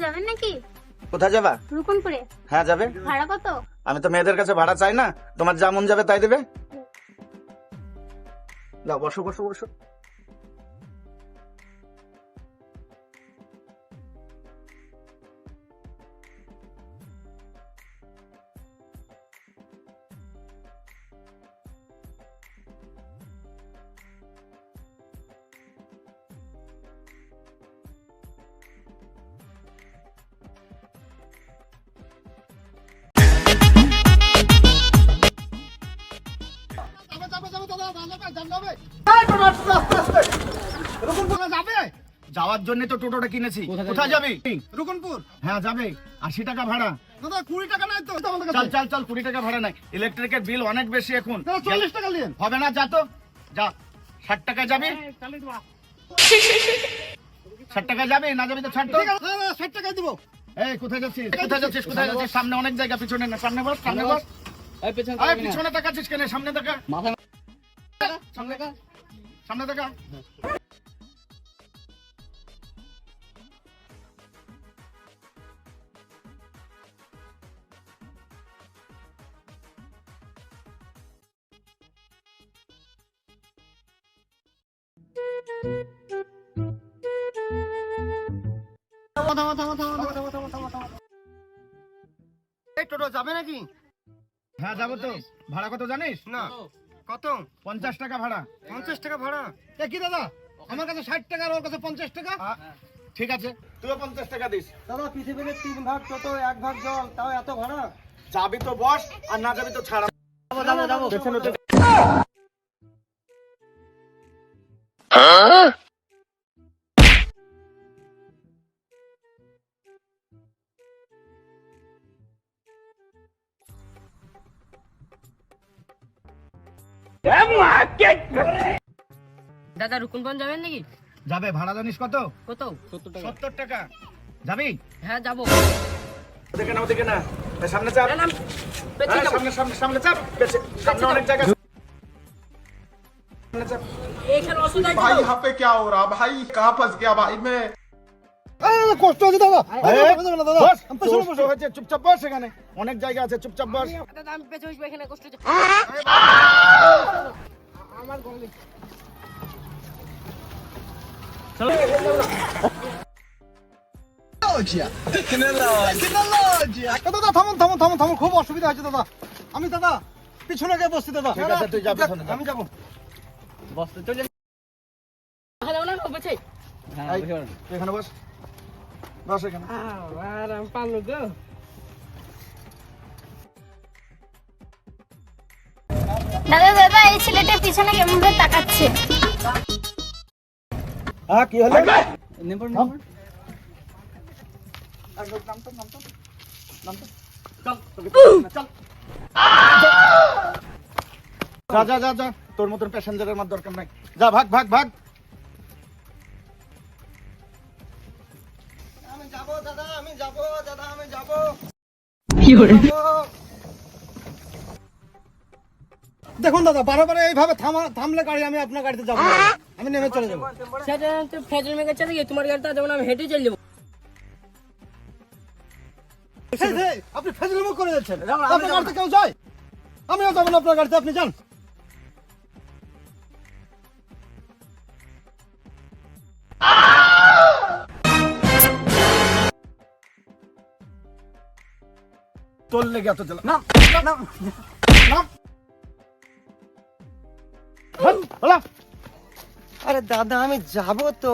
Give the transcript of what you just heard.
যাবেন নাকি? কোথায় যাবা? রুকনপুরে। হ্যাঁ যাবে। ভাড়া কত? আমি তো মেয়েদের কাছে ভাড়া চাই না, তোমার যা মন যাবে তাই দেবে। যাও, বসো বসো বসো। যাওয়ার জন্য তো টোটোটা কিনেছি। কোথায় যাবি? রুকনপুর। হ্যাঁ যাবে। 80 টাকা ভাড়া। দাদা 20 টাকা নাই তো আমাদের চল কাছে। চল চল, 20 টাকা ভাড়া নাই। ইলেকট্রিকের বিল অনেক বেশি এখন। দাদা 40 টাকা নিন। হবে না, যা তো যা। 60 টাকা যাবে। 60 টাকা যাবে, না যাবি তো ছাড় তো। ঠিক আছে দাদা 60 টাকা দিব। এই কোথায় যাচ্ছিস? কোথায় যাচ্ছিস? কোথায় যাচ্ছিস? সামনে অনেক জায়গা, পিছনে না। সামনে বস, সামনে বস। এই পেছন এই পিছনে তাকাচ্ছিস কেন? সামনে তাকা। মাথা সামনে তাকা। সামনে তাকা। এই টোটো যাবে নাকি? হ্যাঁ যাবো তো। ভাড়া কত জানিস? না। কত? 50 টাকা ভাড়া। 50 টাকা ভাড়া। এ কি দাদা, আমার কাছে 60 টাকা আর ওর কাছে 50 টাকা। ঠিক আছে, তুইও 50 টাকা দিস। দাদা পৃথিবীর 3 ভাগ টোটো 1 ভাগ জল, তাও এত ভাড়া? যাবি তো বস, আর না যাবি তো ছাড়া। যাবো। পেছনে তো দাদা রুকনপুর যাবেন নাকি? যাবে। ভাড়া জানিস কত? কত? 70 টাকা। 70 টাকা। যাবি? হ্যাঁ যাবো। ওদিকে না, ওদিকে না। এই সামনে চাপ। না, পেছনে এই যাবো। সামনে সামনে সামনে চাপ। সামনে অনেক জায়গা। সামনে চাপ। এখানে অসুবিধা भाई আছে তো? यहाँ पे क्या हो रहा भाई कहाँ फंस गया भाई मैं কষ্ট হচ্ছে দাদা। দাদা বস, আমি পেছনে কষ্ট হয়েছে, চুপচাপ বস। এখানে অনেক জায়গা আছে, চুপচাপ বস। দাদা আমি পেছনে বসবো, এখানে কষ্ট হচ্ছে। আমার গলে দাদা থামুন থামুন থামুন থামুন, খুব অসুবিধা হচ্ছে দাদা। আমি দাদা পিছনে গিয়ে বসছি দাদা। ঠিক আছে, তুই যা পিছনে যা। আমি যাবো। বসতে চলে যাবো না পেছে। হ্যাঁ এই, তুই এখানে বস। বস এখানে। আর আমি পারলো গো। দাদা দাদা, এই ছেলেটা পিছনে কেমন করে তাকাচ্ছে? হ্যাঁ কি হলো? নেম্বর নাম। যা যা যা যা, তোর মতন প্যাসেঞ্জারের আমার দরকার নাই। যা, ভাগ ভাগ ভাগ। আমি যাবো দাদা, আমি যাবো দাদা, আমি যাবো। দেখুন দাদা, বারবার এইভাবে থামলে গাড়ি, আমি আপনার গাড়িতে যাবো না। আমি নেমে চলে যাবো। সেটা তো ফেজল মেঘের চাঁদে গিয়ে তোমার গাড়িতে যাবো না, আমি হেঁটে চলে যাবো। আপনি ফেজলামো করে যাচ্ছেন। আপনার গাড়িতে কেউ যায়? আমিও যাবো না আপনার গাড়িতে, আপনি যান। তোর লেগে এত জ্বালা। না না নাম। ভাগ, বলা। আরে দাদা আমি যাবো তো।